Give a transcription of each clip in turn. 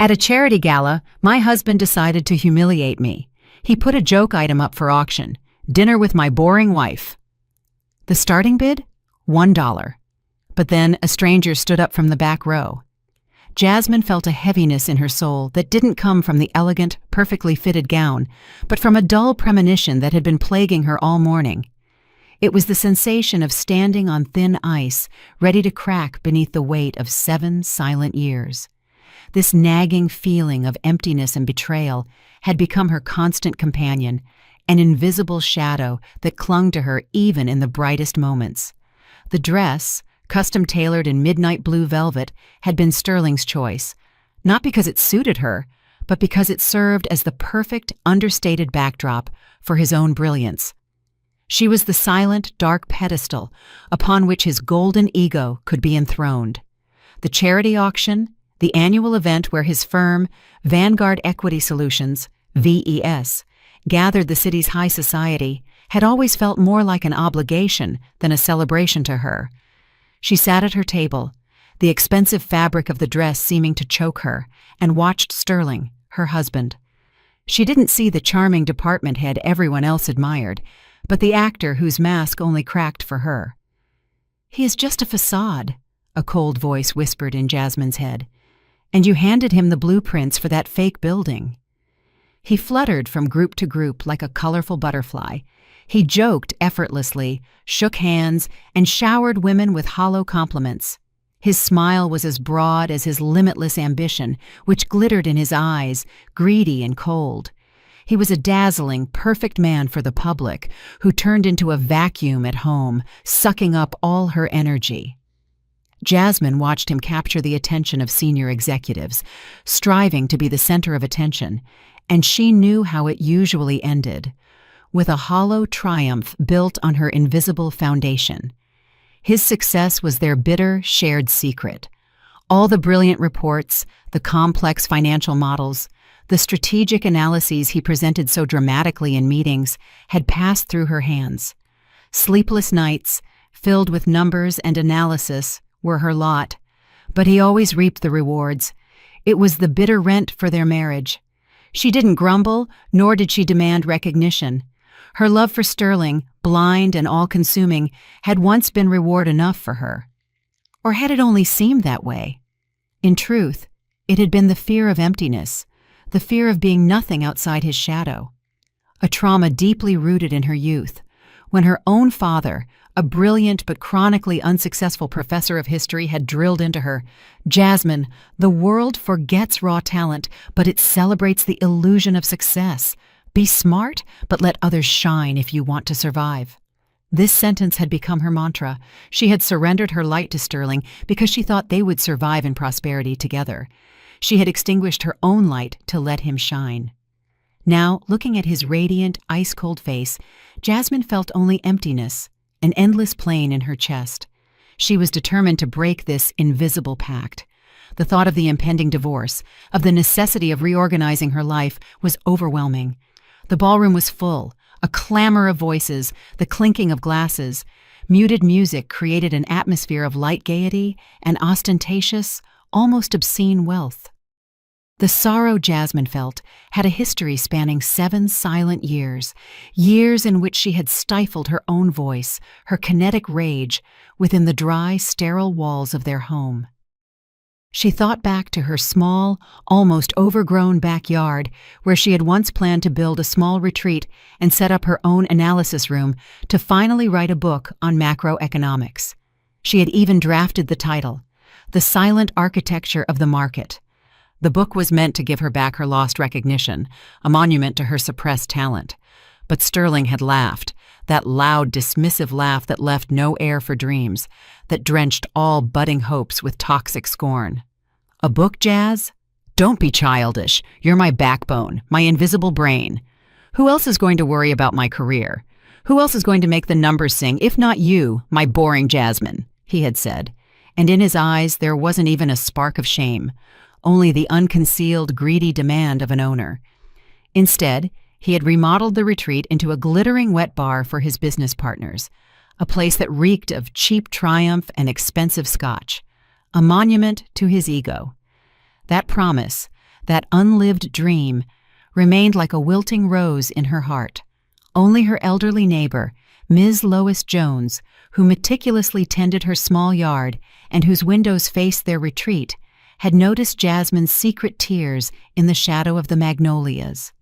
At a charity gala, my husband decided to humiliate me. He put a joke item up for auction: dinner with my boring wife. The starting bid? $1. But then a stranger stood up from the back row. Jasmine felt a heaviness in her soul that didn't come from the elegant, perfectly fitted gown, but from a dull premonition that had been plaguing her all morning. It was the sensation of standing on thin ice, ready to crack beneath the weight of 7 silent years. This nagging feeling of emptiness and betrayal had become her constant companion, an invisible shadow that clung to her even in the brightest moments. The dress, custom-tailored in midnight blue velvet, had been Sterling's choice, not because it suited her, but because it served as the perfect, understated backdrop for his own brilliance. She was the silent, dark pedestal upon which his golden ego could be enthroned. The charity auction, the annual event where his firm, Vanguard Equity Solutions, VES, gathered the city's high society, had always felt more like an obligation than a celebration to her. She sat at her table, the expensive fabric of the dress seeming to choke her, and watched Sterling, her husband. She didn't see the charming department head everyone else admired, but the actor whose mask only cracked for her. "He is just a facade," a cold voice whispered in Jasmine's head. "And you handed him the blueprints for that fake building." He fluttered from group to group like a colorful butterfly. He joked effortlessly, shook hands, and showered women with hollow compliments. His smile was as broad as his limitless ambition, which glittered in his eyes, greedy and cold. He was a dazzling, perfect man for the public, who turned into a vacuum at home, sucking up all her energy. Jasmine watched him capture the attention of senior executives, striving to be the center of attention, and she knew how it usually ended, with a hollow triumph built on her invisible foundation. His success was their bitter, shared secret. All the brilliant reports, the complex financial models, the strategic analyses he presented so dramatically in meetings had passed through her hands. Sleepless nights, filled with numbers and analysis, were her lot, but he always reaped the rewards. It was the bitter rent for their marriage. She didn't grumble, nor did she demand recognition. Her love for Sterling, blind and all-consuming, had once been reward enough for her. Or had it only seemed that way? In truth, it had been the fear of emptiness, the fear of being nothing outside his shadow. A trauma deeply rooted in her youth, when her own father, a brilliant but chronically unsuccessful professor of history, had drilled into her, "Jasmine, the world forgets raw talent, but it celebrates the illusion of success. Be smart, but let others shine if you want to survive." This sentence had become her mantra. She had surrendered her light to Sterling because she thought they would survive in prosperity together. She had extinguished her own light to let him shine. Now, looking at his radiant, ice-cold face, Jasmine felt only emptiness, an endless plain in her chest. She was determined to break this invisible pact. The thought of the impending divorce, of the necessity of reorganizing her life, was overwhelming. The ballroom was full, a clamor of voices, the clinking of glasses. Muted music created an atmosphere of light gaiety and ostentatious, almost obscene wealth. The sorrow Jasmine felt had a history spanning 7 silent years, years in which she had stifled her own voice, her kinetic rage, within the dry, sterile walls of their home. She thought back to her small, almost overgrown backyard where she had once planned to build a small retreat and set up her own analysis room to finally write a book on macroeconomics. She had even drafted the title, The Silent Architecture of the Market. The book was meant to give her back her lost recognition, a monument to her suppressed talent. But Sterling had laughed, that loud, dismissive laugh that left no air for dreams, that drenched all budding hopes with toxic scorn. "A book, Jazz? Don't be childish. You're my backbone, my invisible brain. Who else is going to worry about my career? Who else is going to make the numbers sing, if not you, my boring Jasmine?" he had said. And in his eyes there wasn't even a spark of shame, only the unconcealed, greedy demand of an owner. Instead, he had remodeled the retreat into a glittering wet bar for his business partners, a place that reeked of cheap Triumph and expensive scotch, a monument to his ego. That promise, that unlived dream, remained like a wilting rose in her heart. Only her elderly neighbor, Ms. Lois Jones, who meticulously tended her small yard and whose windows faced their retreat, had noticed Jasmine's secret tears in the shadow of the magnolias.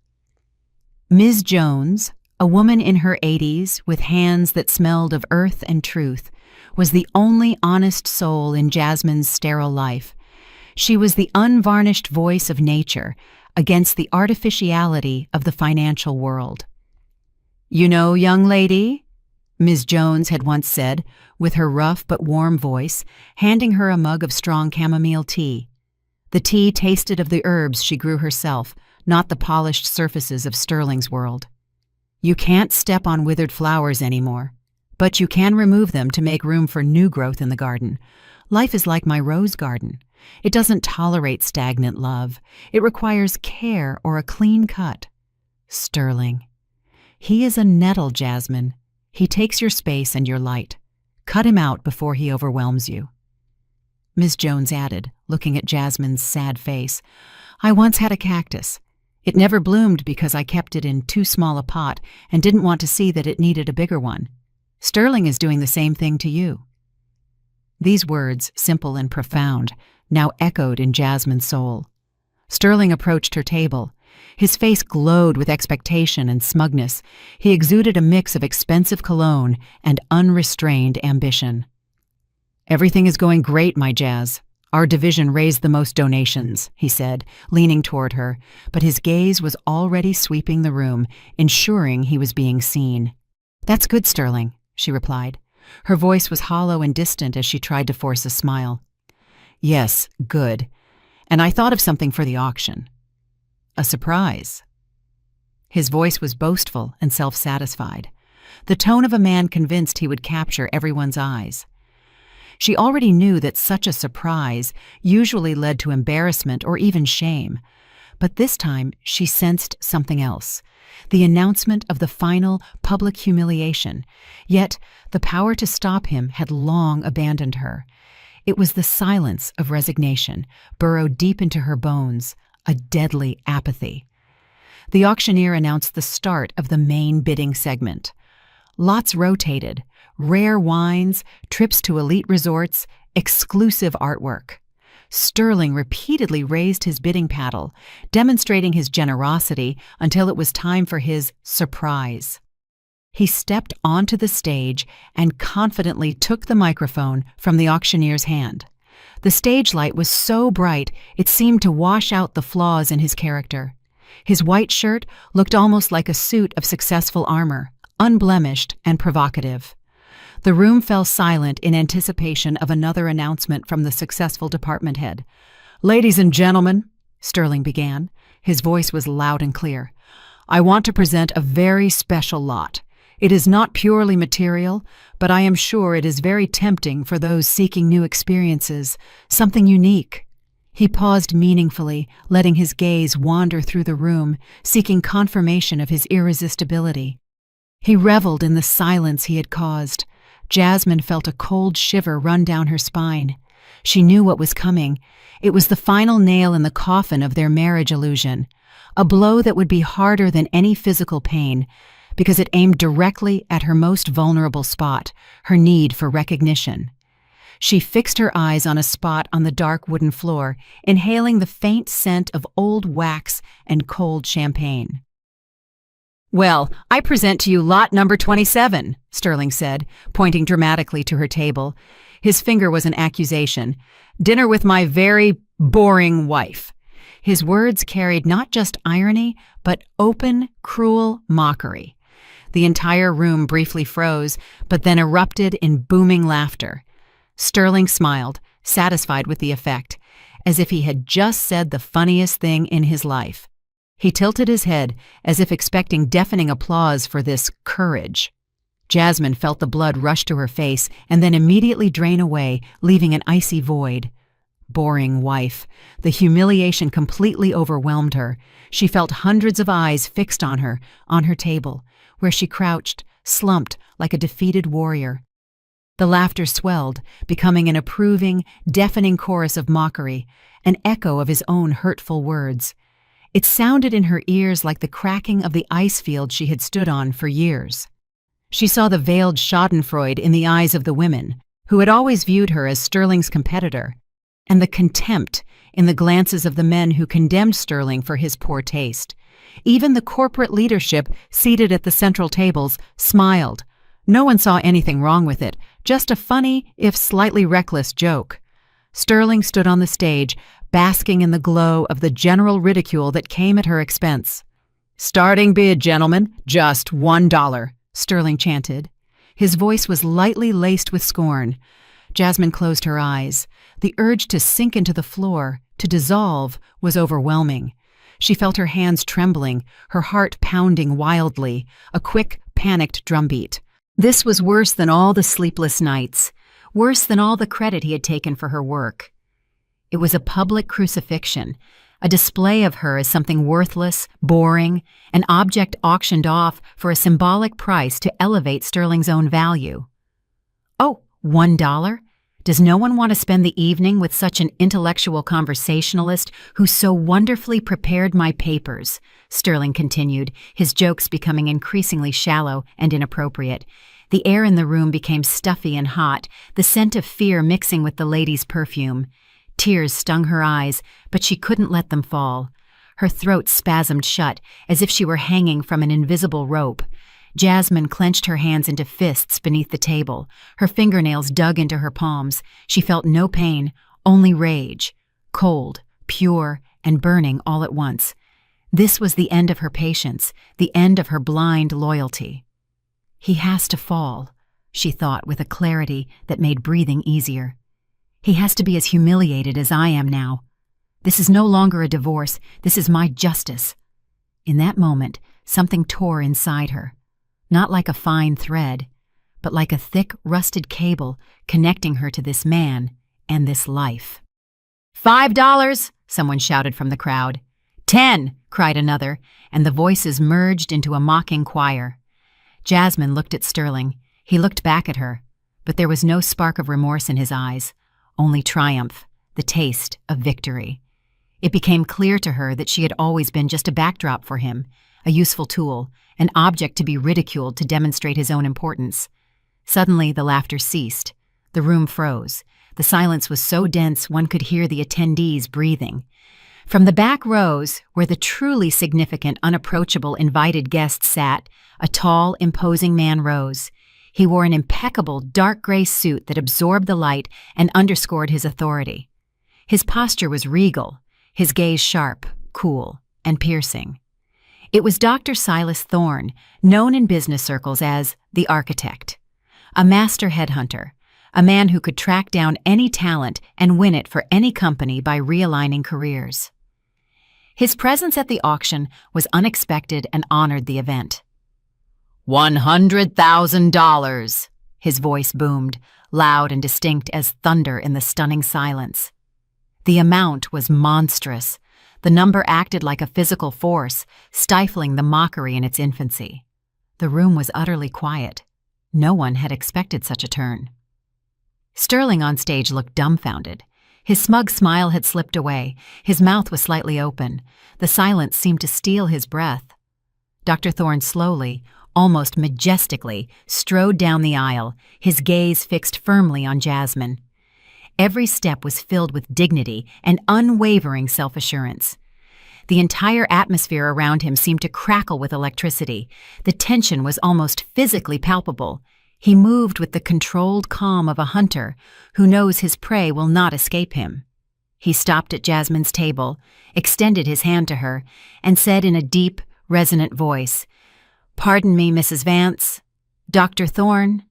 Ms. Jones, a woman in her 80s with hands that smelled of earth and truth, was the only honest soul in Jasmine's sterile life. She was the unvarnished voice of nature against the artificiality of the financial world. "You know, young lady," Ms. Jones had once said, with her rough but warm voice, handing her a mug of strong chamomile tea. The tea tasted of the herbs she grew herself, not the polished surfaces of Sterling's world. "You can't step on withered flowers anymore, but you can remove them to make room for new growth in the garden. Life is like my rose garden. It doesn't tolerate stagnant love. It requires care or a clean cut. Sterling. He is a nettle, Jasmine. He takes your space and your light. Cut him out before he overwhelms you." Miss Jones added, looking at Jasmine's sad face, "I once had a cactus. It never bloomed because I kept it in too small a pot and didn't want to see that it needed a bigger one. Sterling is doing the same thing to you." These words, simple and profound, now echoed in Jasmine's soul. Sterling approached her table. His face glowed with expectation and smugness. He exuded a mix of expensive cologne and unrestrained ambition. "Everything is going great, my Jazz. Our division raised the most donations," he said, leaning toward her, but his gaze was already sweeping the room, ensuring he was being seen. "That's good, Sterling," she replied. Her voice was hollow and distant as she tried to force a smile. "Yes, good. And I thought of something for the auction. A surprise." His voice was boastful and self-satisfied, the tone of a man convinced he would capture everyone's eyes. She already knew that such a surprise usually led to embarrassment or even shame, but this time she sensed something else, the announcement of the final public humiliation. Yet the power to stop him had long abandoned her. It was the silence of resignation, burrowed deep into her bones, a deadly apathy. The auctioneer announced the start of the main bidding segment. Lots rotated, rare wines, trips to elite resorts, exclusive artwork. Sterling repeatedly raised his bidding paddle, demonstrating his generosity until it was time for his surprise. He stepped onto the stage and confidently took the microphone from the auctioneer's hand. The stage light was so bright it seemed to wash out the flaws in his character. His white shirt looked almost like a suit of successful armor, unblemished and provocative. The room fell silent in anticipation of another announcement from the successful department head. "Ladies and gentlemen," Sterling began. His voice was loud and clear. "I want to present a very special lot. It is not purely material, but I am sure it is very tempting for those seeking new experiences, something unique." He paused meaningfully, letting his gaze wander through the room, seeking confirmation of his irresistibility. He reveled in the silence he had caused. Jasmine felt a cold shiver run down her spine. She knew what was coming. It was the final nail in the coffin of their marriage illusion, a blow that would be harder than any physical pain, because it aimed directly at her most vulnerable spot, her need for recognition. She fixed her eyes on a spot on the dark wooden floor, inhaling the faint scent of old wax and cold champagne. "Well, I present to you lot number 27, Sterling said, pointing dramatically to her table. His finger was an accusation. "Dinner with my very boring wife." His words carried not just irony, but open, cruel mockery. The entire room briefly froze, but then erupted in booming laughter. Sterling smiled, satisfied with the effect, as if he had just said the funniest thing in his life. He tilted his head, as if expecting deafening applause for this courage. Jasmine felt the blood rush to her face and then immediately drain away, leaving an icy void. Boring wife. The humiliation completely overwhelmed her. She felt hundreds of eyes fixed on her table, where she crouched, slumped like a defeated warrior. The laughter swelled, becoming an approving, deafening chorus of mockery, an echo of his own hurtful words. It sounded in her ears like the cracking of the ice field she had stood on for years. She saw the veiled schadenfreude in the eyes of the women, who had always viewed her as Sterling's competitor, and the contempt in the glances of the men who condemned Sterling for his poor taste. Even the corporate leadership, seated at the central tables, smiled. No one saw anything wrong with it, just a funny, if slightly reckless joke. Sterling stood on the stage, basking in the glow of the general ridicule that came at her expense. "Starting bid, gentlemen, just $1, Sterling chanted. His voice was lightly laced with scorn. Jasmine closed her eyes. The urge to sink into the floor, to dissolve, was overwhelming. She felt her hands trembling, her heart pounding wildly, a quick, panicked drumbeat. This was worse than all the sleepless nights, worse than all the credit he had taken for her work. It was a public crucifixion, a display of her as something worthless, boring, an object auctioned off for a symbolic price to elevate Sterling's own value. "Oh, $1? Does no one want to spend the evening with such an intellectual conversationalist who so wonderfully prepared my papers?" Sterling continued, his jokes becoming increasingly shallow and inappropriate. The air in the room became stuffy and hot, the scent of fear mixing with the lady's perfume. Tears stung her eyes, but she couldn't let them fall. Her throat spasmed shut, as if she were hanging from an invisible rope. Jasmine clenched her hands into fists beneath the table. Her fingernails dug into her palms. She felt no pain, only rage. Cold, pure, and burning all at once. This was the end of her patience, the end of her blind loyalty. "He has to fall," she thought with a clarity that made breathing easier. "He has to be as humiliated as I am now. This is no longer a divorce. This is my justice." In that moment, something tore inside her. Not like a fine thread, but like a thick, rusted cable connecting her to this man and this life. $5, someone shouted from the crowd. "10, cried another, and the voices merged into a mocking choir. Jasmine looked at Sterling. He looked back at her, but there was no spark of remorse in his eyes, only triumph, the taste of victory. It became clear to her that she had always been just a backdrop for him, a useful tool, an object to be ridiculed to demonstrate his own importance. Suddenly the laughter ceased. The room froze. The silence was so dense one could hear the attendees breathing. From the back rows, where the truly significant, unapproachable, invited guests sat, a tall, imposing man rose. He wore an impeccable dark gray suit that absorbed the light and underscored his authority. His posture was regal, his gaze sharp, cool, and piercing. It was Dr. Silas Thorne, known in business circles as the Architect, a master headhunter, a man who could track down any talent and win it for any company by realigning careers. His presence at the auction was unexpected and honored the event. $100,000, his voice boomed, loud and distinct as thunder in the stunning silence. The amount was monstrous. The number acted like a physical force, stifling the mockery in its infancy. The room was utterly quiet. No one had expected such a turn. Sterling on stage looked dumbfounded. His smug smile had slipped away. His mouth was slightly open. The silence seemed to steal his breath. Dr. Thorne slowly, almost majestically, strode down the aisle, his gaze fixed firmly on Jasmine. Every step was filled with dignity and unwavering self-assurance. The entire atmosphere around him seemed to crackle with electricity. The tension was almost physically palpable. He moved with the controlled calm of a hunter who knows his prey will not escape him. He stopped at Jasmine's table, extended his hand to her, and said in a deep, resonant voice, "Pardon me, Mrs. Vance. Dr. Thorne?"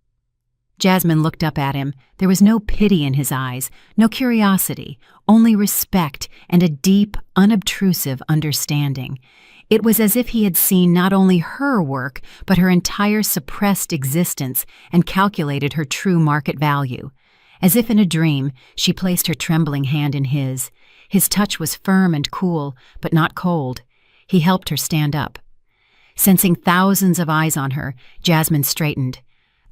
Jasmine looked up at him. There was no pity in his eyes, no curiosity, only respect and a deep, unobtrusive understanding. It was as if he had seen not only her work, but her entire suppressed existence and calculated her true market value. As if in a dream, she placed her trembling hand in his. His touch was firm and cool, but not cold. He helped her stand up. Sensing thousands of eyes on her, Jasmine straightened.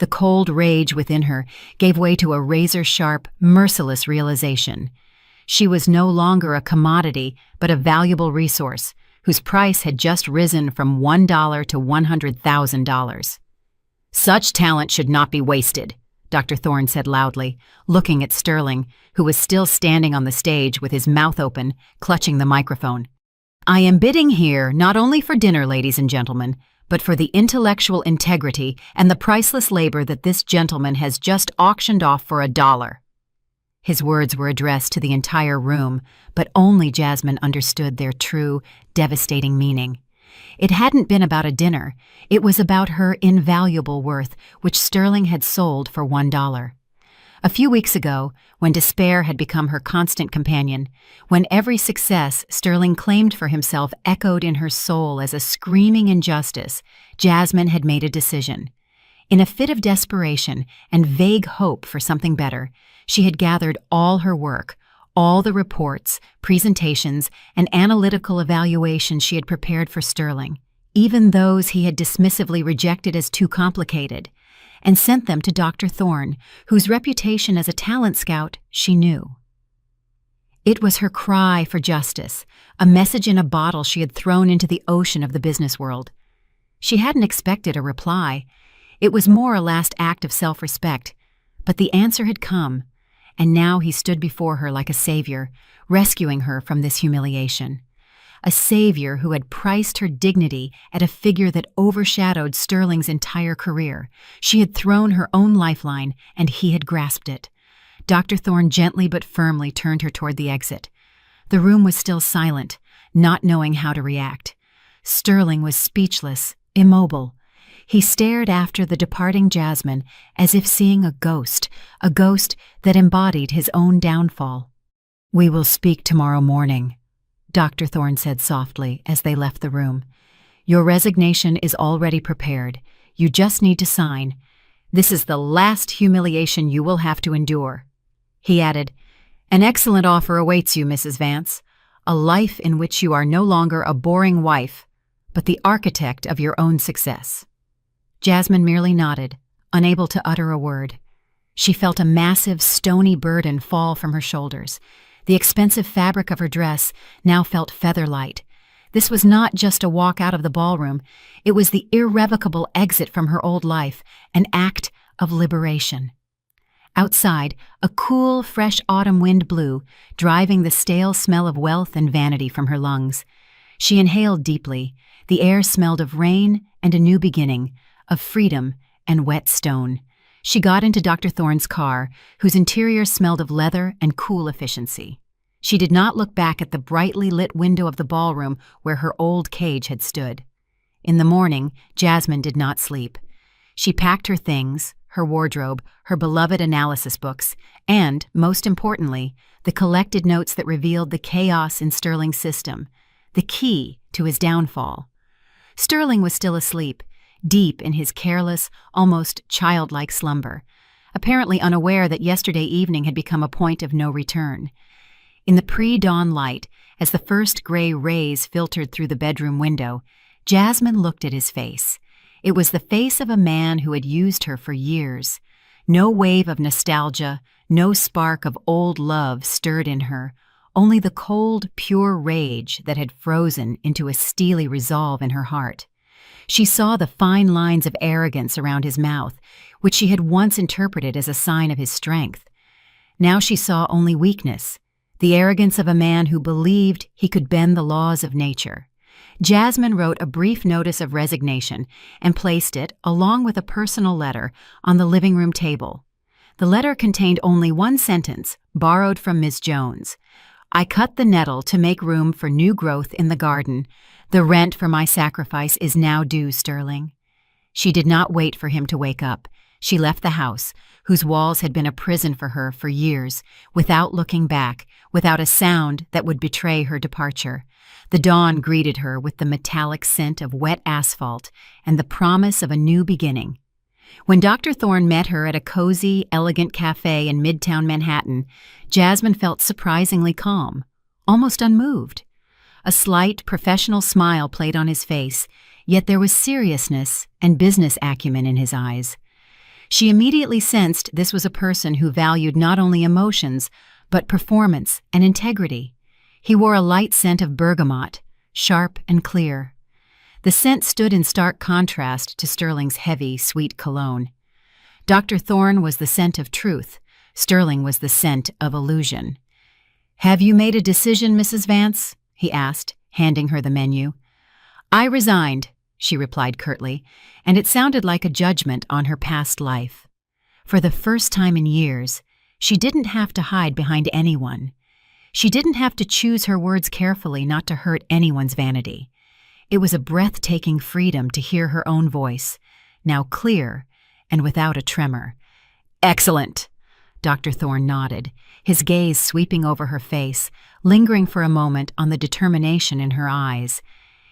The cold rage within her gave way to a razor-sharp, merciless realization. She was no longer a commodity, but a valuable resource, whose price had just risen from $1 to $100,000. "Such talent should not be wasted," Dr. Thorne said loudly, looking at Sterling, who was still standing on the stage with his mouth open, clutching the microphone. "I am bidding here not only for dinner, ladies and gentlemen, but for the intellectual integrity and the priceless labor that this gentleman has just auctioned off for $1. His words were addressed to the entire room, but only Jasmine understood their true, devastating meaning. It hadn't been about a dinner, it was about her invaluable worth, which Sterling had sold for $1. A few weeks ago, when despair had become her constant companion, when every success Sterling claimed for himself echoed in her soul as a screaming injustice, Jasmine had made a decision. In a fit of desperation and vague hope for something better, she had gathered all her work, all the reports, presentations, and analytical evaluations she had prepared for Sterling, even those he had dismissively rejected as too complicated, and sent them to Dr. Thorne, whose reputation as a talent scout she knew. It was her cry for justice, a message in a bottle she had thrown into the ocean of the business world. She hadn't expected a reply. It was more a last act of self-respect, but the answer had come, and now he stood before her like a savior, rescuing her from this humiliation. A savior who had priced her dignity at a figure that overshadowed Sterling's entire career. She had thrown her own lifeline, and he had grasped it. Dr. Thorne gently but firmly turned her toward the exit. The room was still silent, not knowing how to react. Sterling was speechless, immobile. He stared after the departing Jasmine as if seeing a ghost that embodied his own downfall. "We will speak tomorrow morning," Dr. Thorne said softly as they left the room. "Your resignation is already prepared. You just need to sign. This is the last humiliation you will have to endure." He added, "An excellent offer awaits you, Mrs. Vance. A life in which you are no longer a boring wife, but the architect of your own success." Jasmine merely nodded, unable to utter a word. She felt a massive, stony burden fall from her shoulders. The expensive fabric of her dress now felt feather-light. This was not just a walk out of the ballroom, it was the irrevocable exit from her old life, an act of liberation. Outside, a cool, fresh autumn wind blew, driving the stale smell of wealth and vanity from her lungs. She inhaled deeply. The air smelled of rain and a new beginning, of freedom and wet stone. She got into Dr. Thorne's car, whose interior smelled of leather and cool efficiency. She did not look back at the brightly lit window of the ballroom where her old cage had stood. In the morning, Jasmine did not sleep. She packed her things, her wardrobe, her beloved analysis books, and, most importantly, the collected notes that revealed the chaos in Sterling's system, the key to his downfall. Sterling was still asleep, deep in his careless, almost childlike slumber, apparently unaware that yesterday evening had become a point of no return. In the pre-dawn light, as the first gray rays filtered through the bedroom window, Jasmine looked at his face. It was the face of a man who had used her for years. No wave of nostalgia, no spark of old love stirred in her, only the cold, pure rage that had frozen into a steely resolve in her heart. She saw the fine lines of arrogance around his mouth, which she had once interpreted as a sign of his strength. Now she saw only weakness, the arrogance of a man who believed he could bend the laws of nature. Jasmine wrote a brief notice of resignation and placed it, along with a personal letter, on the living room table. The letter contained only one sentence, borrowed from Miss Jones. "I cut the nettle to make room for new growth in the garden. The rent for my sacrifice is now due, Sterling." She did not wait for him to wake up. She left the house, whose walls had been a prison for her for years, without looking back, without a sound that would betray her departure. The dawn greeted her with the metallic scent of wet asphalt and the promise of a new beginning. When Dr. Thorne met her at a cozy, elegant cafe in Midtown Manhattan, Jasmine felt surprisingly calm, almost unmoved. A slight, professional smile played on his face, yet there was seriousness and business acumen in his eyes. She immediately sensed this was a person who valued not only emotions, but performance and integrity. He wore a light scent of bergamot, sharp and clear. The scent stood in stark contrast to Sterling's heavy, sweet cologne. Dr. Thorne was the scent of truth. Sterling was the scent of illusion. "Have you made a decision, Mrs. Vance?" he asked, handing her the menu. "I resigned," she replied curtly, and it sounded like a judgment on her past life. For the first time in years, she didn't have to hide behind anyone. She didn't have to choose her words carefully not to hurt anyone's vanity. It was a breathtaking freedom to hear her own voice, now clear and without a tremor. "Excellent!" Dr. Thorne nodded, his gaze sweeping over her face, lingering for a moment on the determination in her eyes.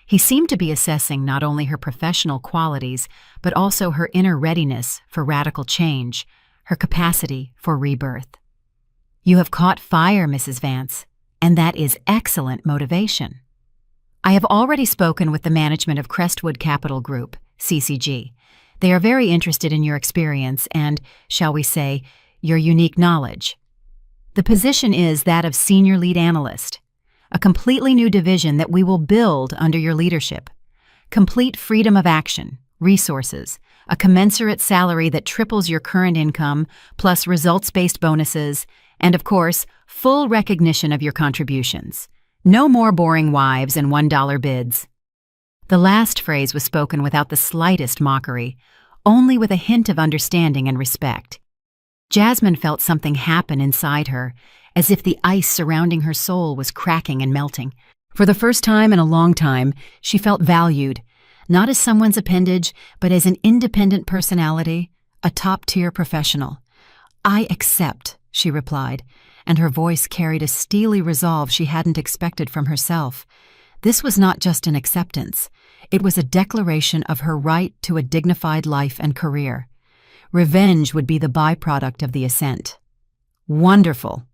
He seemed to be assessing not only her professional qualities, but also her inner readiness for radical change, her capacity for rebirth. "You have caught fire, Mrs. Vance, and that is excellent motivation. I have already spoken with the management of Crestwood Capital Group, CCG. They are very interested in your experience and, shall we say, your unique knowledge. The position is that of Senior Lead Analyst, a completely new division that we will build under your leadership. Complete freedom of action, resources, a commensurate salary that triples your current income, plus results-based bonuses, and of course, full recognition of your contributions. No more boring wives and $1 bids." The last phrase was spoken without the slightest mockery, only with a hint of understanding and respect. Jasmine felt something happen inside her, as if the ice surrounding her soul was cracking and melting. For the first time in a long time, she felt valued, not as someone's appendage, but as an independent personality, a top-tier professional. "I accept," she replied, and her voice carried a steely resolve she hadn't expected from herself. This was not just an acceptance. It was a declaration of her right to a dignified life and career. Revenge would be the byproduct of the assent. "Wonderful."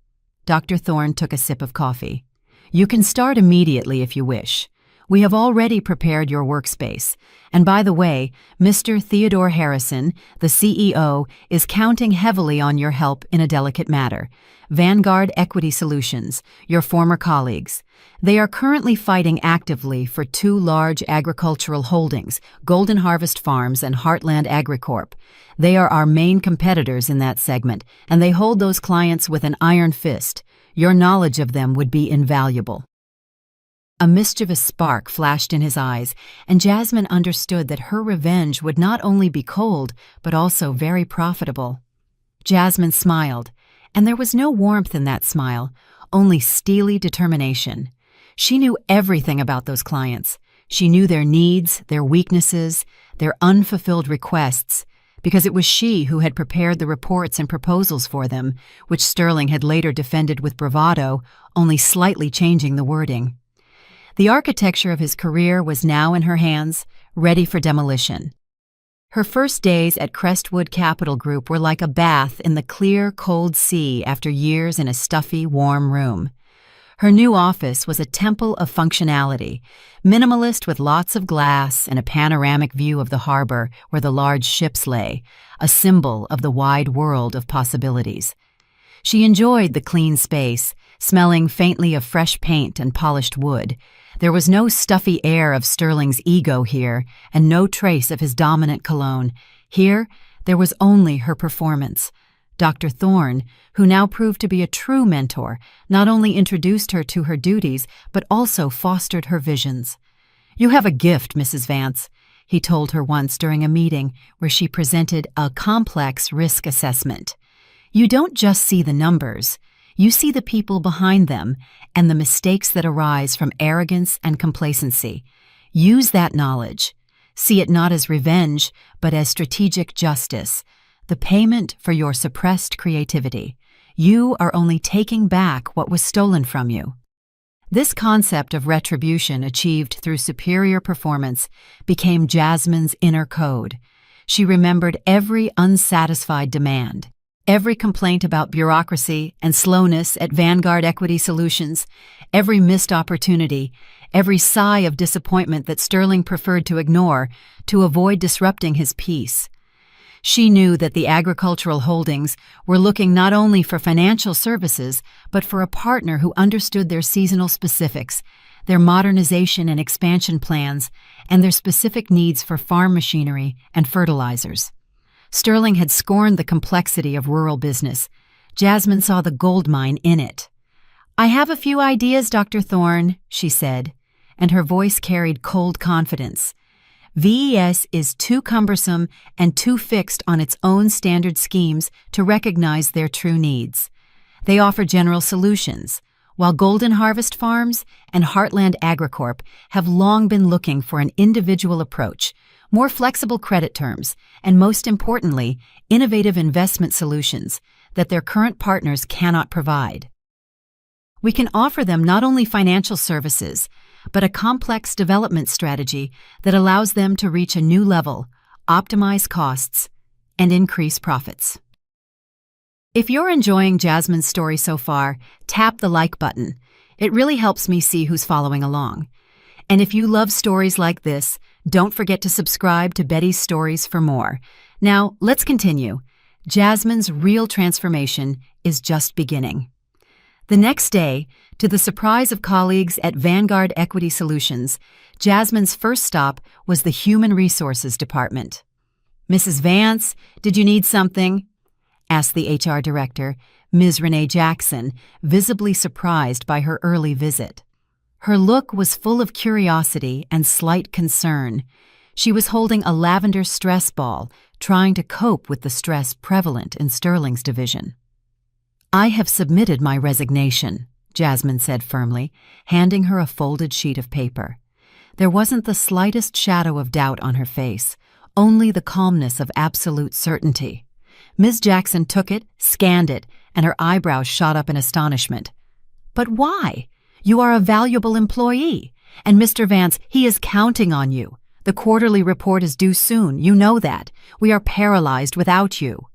Dr. Thorne took a sip of coffee. "You can start immediately if you wish. We have already prepared your workspace. And by the way, Mr. Theodore Harrison, the CEO, is counting heavily on your help in a delicate matter. Vanguard Equity Solutions, your former colleagues. They are currently fighting actively for two large agricultural holdings, Golden Harvest Farms and Heartland AgriCorp. They are our main competitors in that segment, and they hold those clients with an iron fist. Your knowledge of them would be invaluable." A mischievous spark flashed in his eyes, and Jasmine understood that her revenge would not only be cold, but also very profitable. Jasmine smiled, and there was no warmth in that smile, only steely determination. She knew everything about those clients. She knew their needs, their weaknesses, their unfulfilled requests, because it was she who had prepared the reports and proposals for them, which Sterling had later defended with bravado, only slightly changing the wording. The architecture of his career was now in her hands, ready for demolition. Her first days at Crestwood Capital Group were like a bath in the clear, cold sea after years in a stuffy, warm room. Her new office was a temple of functionality, minimalist with lots of glass and a panoramic view of the harbor where the large ships lay, a symbol of the wide world of possibilities. She enjoyed the clean space, smelling faintly of fresh paint and polished wood. There was no stuffy air of Sterling's ego here, and no trace of his dominant cologne. Here, there was only her performance. Dr. Thorne, who now proved to be a true mentor, not only introduced her to her duties, but also fostered her visions. "You have a gift, Mrs. Vance," he told her once during a meeting where she presented a complex risk assessment. "You don't just see the numbers. You see the people behind them and the mistakes that arise from arrogance and complacency. Use that knowledge. See it not as revenge, but as strategic justice, the payment for your suppressed creativity. You are only taking back what was stolen from you." This concept of retribution achieved through superior performance became Jasmine's inner code. She remembered every unsatisfied demand, every complaint about bureaucracy and slowness at Vanguard Equity Solutions, every missed opportunity, every sigh of disappointment that Sterling preferred to ignore to avoid disrupting his peace. She knew that the agricultural holdings were looking not only for financial services, but for a partner who understood their seasonal specifics, their modernization and expansion plans, and their specific needs for farm machinery and fertilizers. Sterling had scorned the complexity of rural business. Jasmine saw the gold mine in it. "I have a few ideas, Dr. Thorne," she said, and her voice carried cold confidence. "VES is too cumbersome and too fixed on its own standard schemes to recognize their true needs. They offer general solutions, while Golden Harvest Farms and Heartland AgriCorp have long been looking for an individual approach, more flexible credit terms, and most importantly, innovative investment solutions that their current partners cannot provide. We can offer them not only financial services, but a complex development strategy that allows them to reach a new level, optimize costs, and increase profits." If you're enjoying Jasmine's story so far, tap the like button. It really helps me see who's following along. And if you love stories like this, don't forget to subscribe to Betty's Stories for more. Now, let's continue. Jasmine's real transformation is just beginning. The next day, to the surprise of colleagues at Vanguard Equity Solutions, Jasmine's first stop was the Human Resources Department. "Mrs. Vance, did you need something?" asked the HR director, Ms. Renee Jackson, visibly surprised by her early visit. Her look was full of curiosity and slight concern. She was holding a lavender stress ball, trying to cope with the stress prevalent in Sterling's division. "I have submitted my resignation," Jasmine said firmly, handing her a folded sheet of paper. There wasn't the slightest shadow of doubt on her face, only the calmness of absolute certainty. Ms. Jackson took it, scanned it, and her eyebrows shot up in astonishment. "But why? You are a valuable employee, and Mr. Vance, he is counting on you. The quarterly report is due soon, you know that. We are paralyzed without you."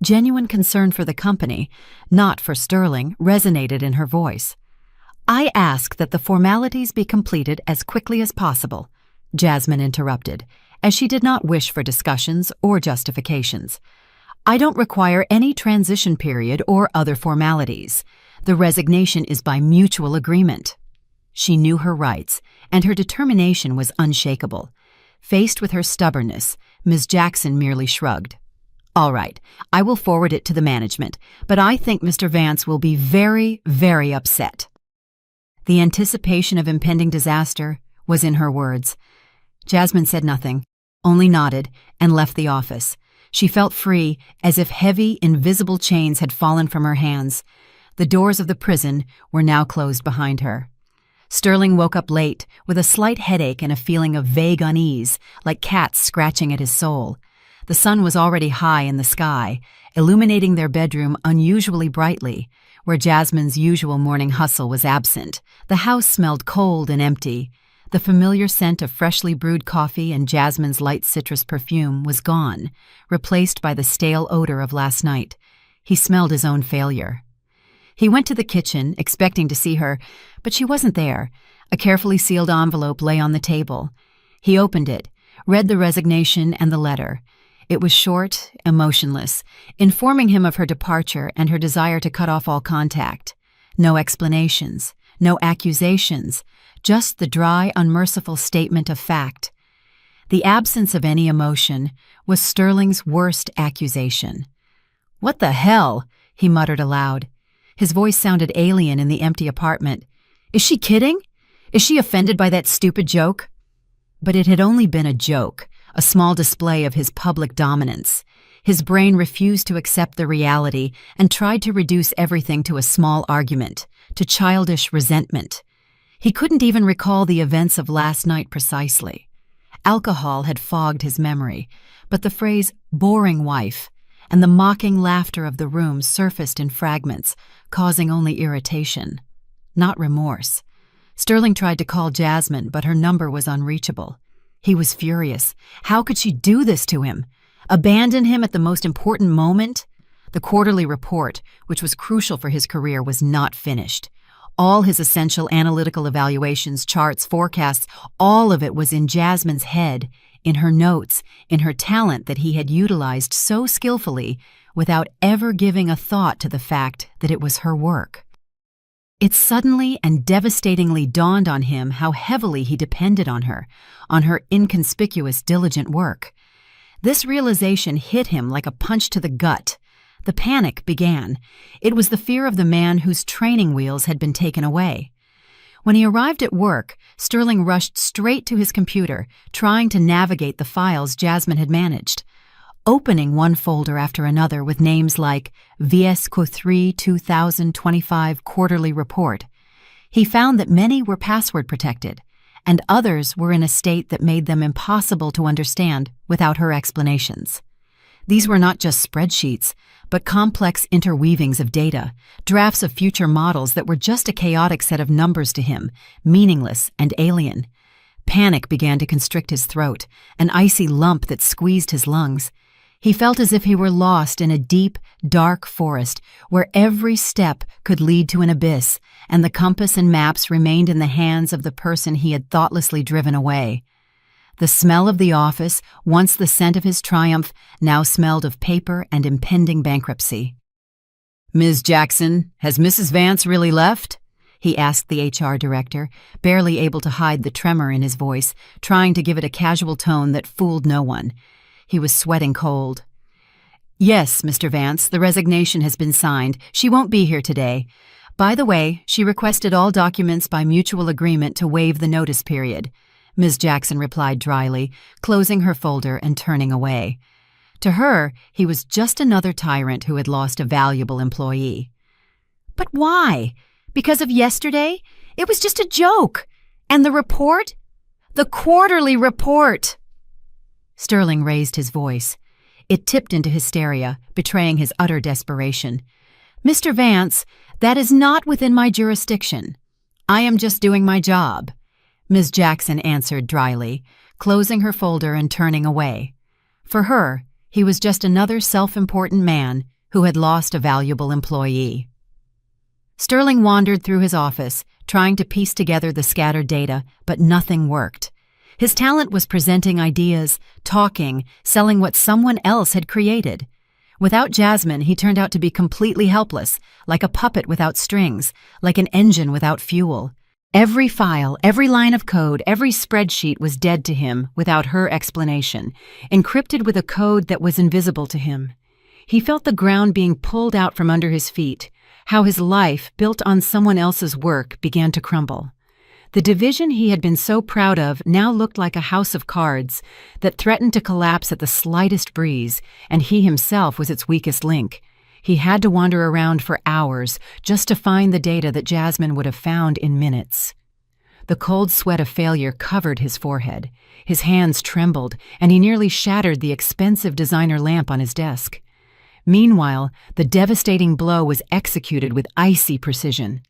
Genuine concern for the company, not for Sterling, resonated in her voice. "I ask that the formalities be completed as quickly as possible," Jasmine interrupted, as she did not wish for discussions or justifications. "I don't require any transition period or other formalities. The resignation is by mutual agreement." She knew her rights, and her determination was unshakable. Faced with her stubbornness, Ms. Jackson merely shrugged. "All right, I will forward it to the management, but I think Mr. Vance will be very, very upset." The anticipation of impending disaster was in her words. Jasmine said nothing, only nodded, and left the office. She felt free, as if heavy, invisible chains had fallen from her hands. The doors of the prison were now closed behind her. Sterling woke up late, with a slight headache and a feeling of vague unease, like cats scratching at his soul. The sun was already high in the sky, illuminating their bedroom unusually brightly, where Jasmine's usual morning hustle was absent. The house smelled cold and empty. The familiar scent of freshly brewed coffee and Jasmine's light citrus perfume was gone, replaced by the stale odor of last night. He smelled his own failure. He went to the kitchen, expecting to see her, but she wasn't there. A carefully sealed envelope lay on the table. He opened it, read the resignation and the letter. It was short, emotionless, informing him of her departure and her desire to cut off all contact. No explanations, no accusations, just the dry, unmerciful statement of fact. The absence of any emotion was Sterling's worst accusation. "What the hell?" he muttered aloud. His voice sounded alien in the empty apartment. "Is she kidding? Is she offended by that stupid joke?" But it had only been a joke, a small display of his public dominance. His brain refused to accept the reality and tried to reduce everything to a small argument, to childish resentment. He couldn't even recall the events of last night precisely. Alcohol had fogged his memory, but the phrase "boring wife" and the mocking laughter of the room surfaced in fragments, causing only irritation, not remorse. Sterling tried to call Jasmine, but her number was unreachable. He was furious. How could she do this to him? Abandon him at the most important moment? The quarterly report, which was crucial for his career, was not finished. All his essential analytical evaluations, charts, forecasts, all of it was in Jasmine's head, in her notes, in her talent that he had utilized so skillfully without ever giving a thought to the fact that it was her work. It suddenly and devastatingly dawned on him how heavily he depended on her inconspicuous, diligent work. This realization hit him like a punch to the gut. The panic began. It was the fear of the man whose training wheels had been taken away. When he arrived at work, Sterling rushed straight to his computer, trying to navigate the files Jasmine had managed. Opening one folder after another with names like VSCO3 2025 Quarterly Report, he found that many were password protected, and others were in a state that made them impossible to understand without her explanations. These were not just spreadsheets, but complex interweavings of data, drafts of future models that were just a chaotic set of numbers to him, meaningless and alien. Panic began to constrict his throat, an icy lump that squeezed his lungs. He felt as if he were lost in a deep, dark forest where every step could lead to an abyss, and the compass and maps remained in the hands of the person he had thoughtlessly driven away. The smell of the office, once the scent of his triumph, now smelled of paper and impending bankruptcy. "Ms. Jackson, has Mrs. Vance really left?" he asked the HR director, barely able to hide the tremor in his voice, trying to give it a casual tone that fooled no one. He was sweating cold. "Yes, Mr. Vance, the resignation has been signed. She won't be here today. By the way, she requested all documents by mutual agreement to waive the notice period," Ms. Jackson replied dryly, closing her folder and turning away. To her, he was just another tyrant who had lost a valuable employee. "But why? Because of yesterday? It was just a joke. And the report? The quarterly report!" Sterling raised his voice. It tipped into hysteria, betraying his utter desperation. "Mr. Vance, that is not within my jurisdiction. I am just doing my job," Ms. Jackson answered dryly, closing her folder and turning away. For her, he was just another self-important man who had lost a valuable employee. Sterling wandered through his office, trying to piece together the scattered data, but nothing worked. His talent was presenting ideas, talking, selling what someone else had created. Without Jasmine, he turned out to be completely helpless, like a puppet without strings, like an engine without fuel. Every file, every line of code, every spreadsheet was dead to him without her explanation, encrypted with a code that was invisible to him. He felt the ground being pulled out from under his feet, how his life, built on someone else's work, began to crumble. The division he had been so proud of now looked like a house of cards that threatened to collapse at the slightest breeze, and he himself was its weakest link. He had to wander around for hours just to find the data that Jasmine would have found in minutes. The cold sweat of failure covered his forehead. His hands trembled, and he nearly shattered the expensive designer lamp on his desk. Meanwhile, the devastating blow was executed with icy precision.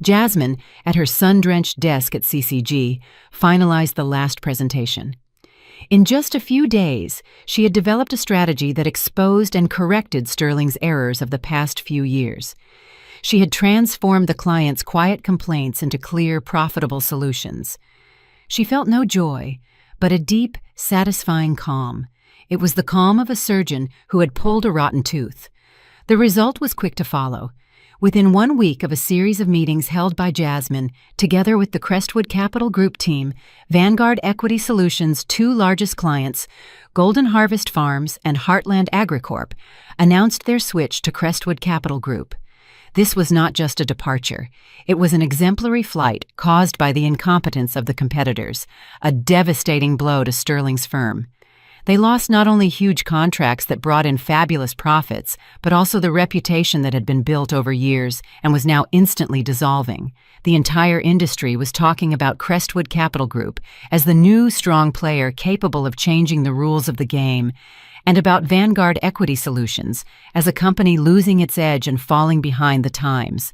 Jasmine, at her sun-drenched desk at CCG, finalized the last presentation. In just a few days, she had developed a strategy that exposed and corrected Sterling's errors of the past few years. She had transformed the client's quiet complaints into clear, profitable solutions. She felt no joy, but a deep, satisfying calm. It was the calm of a surgeon who had pulled a rotten tooth. The result was quick to follow. Within 1 week of a series of meetings held by Jasmine, together with the Crestwood Capital Group team, Vanguard Equity Solutions' 2 largest clients, Golden Harvest Farms and Heartland Agricorp, announced their switch to Crestwood Capital Group. This was not just a departure. It was an exemplary flight caused by the incompetence of the competitors, a devastating blow to Sterling's firm. They lost not only huge contracts that brought in fabulous profits, but also the reputation that had been built over years and was now instantly dissolving. The entire industry was talking about Crestwood Capital Group as the new strong player capable of changing the rules of the game, and about Vanguard Equity Solutions as a company losing its edge and falling behind the times.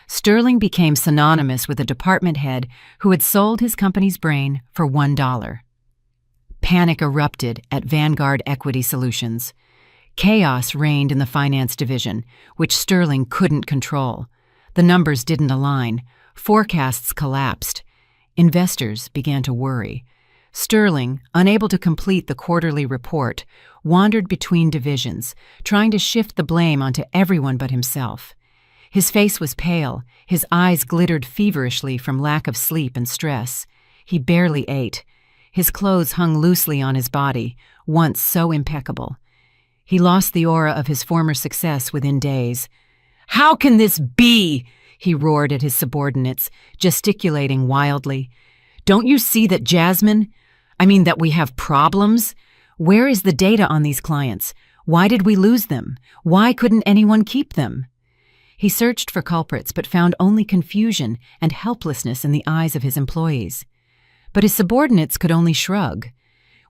Sterling became synonymous with a department head who had sold his company's brain for $1. Panic erupted at Vanguard Equity Solutions. Chaos reigned in the finance division, which Sterling couldn't control. The numbers didn't align. Forecasts collapsed. Investors began to worry. Sterling, unable to complete the quarterly report, wandered between divisions, trying to shift the blame onto everyone but himself. His face was pale, his eyes glittered feverishly from lack of sleep and stress. He barely ate. His clothes hung loosely on his body, once so impeccable. He lost the aura of his former success within days. "How can this be?" he roared at his subordinates, gesticulating wildly. "Don't you see that that we have problems? Where is the data on these clients? Why did we lose them? Why couldn't anyone keep them?" He searched for culprits but found only confusion and helplessness in the eyes of his employees. But his subordinates could only shrug.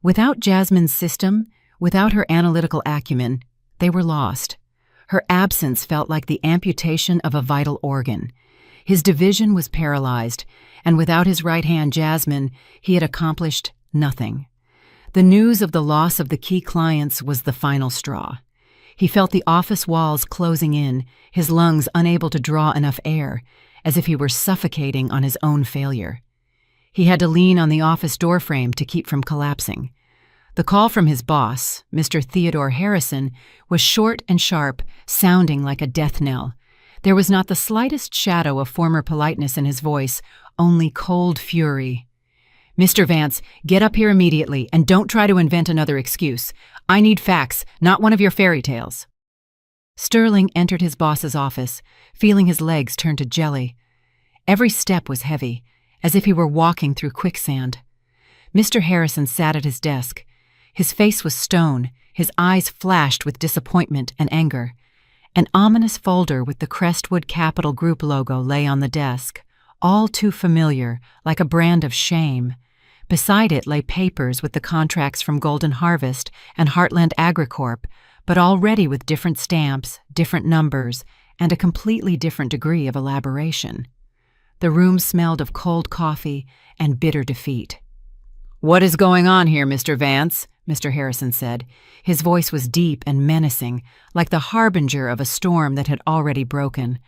Without Jasmine's system, without her analytical acumen, they were lost. Her absence felt like the amputation of a vital organ. His division was paralyzed, and without his right hand, Jasmine, he had accomplished nothing. The news of the loss of the key clients was the final straw. He felt the office walls closing in, his lungs unable to draw enough air, as if he were suffocating on his own failure. He had to lean on the office doorframe to keep from collapsing. The call from his boss, Mr. Theodore Harrison, was short and sharp, sounding like a death knell. There was not the slightest shadow of former politeness in his voice, only cold fury. "Mr. Vance, get up here immediately and don't try to invent another excuse. I need facts, not one of your fairy tales." Sterling entered his boss's office, feeling his legs turn to jelly. Every step was heavy, as if he were walking through quicksand. Mr. Harrison sat at his desk. His face was stone, his eyes flashed with disappointment and anger. An ominous folder with the Crestwood Capital Group logo lay on the desk, all too familiar, like a brand of shame. Beside it lay papers with the contracts from Golden Harvest and Heartland Agricorp, but already with different stamps, different numbers, and a completely different degree of elaboration. The room smelled of cold coffee and bitter defeat. "What is going on here, Mr. Vance?" Mr. Harrison said. His voice was deep and menacing, like the harbinger of a storm that had already broken.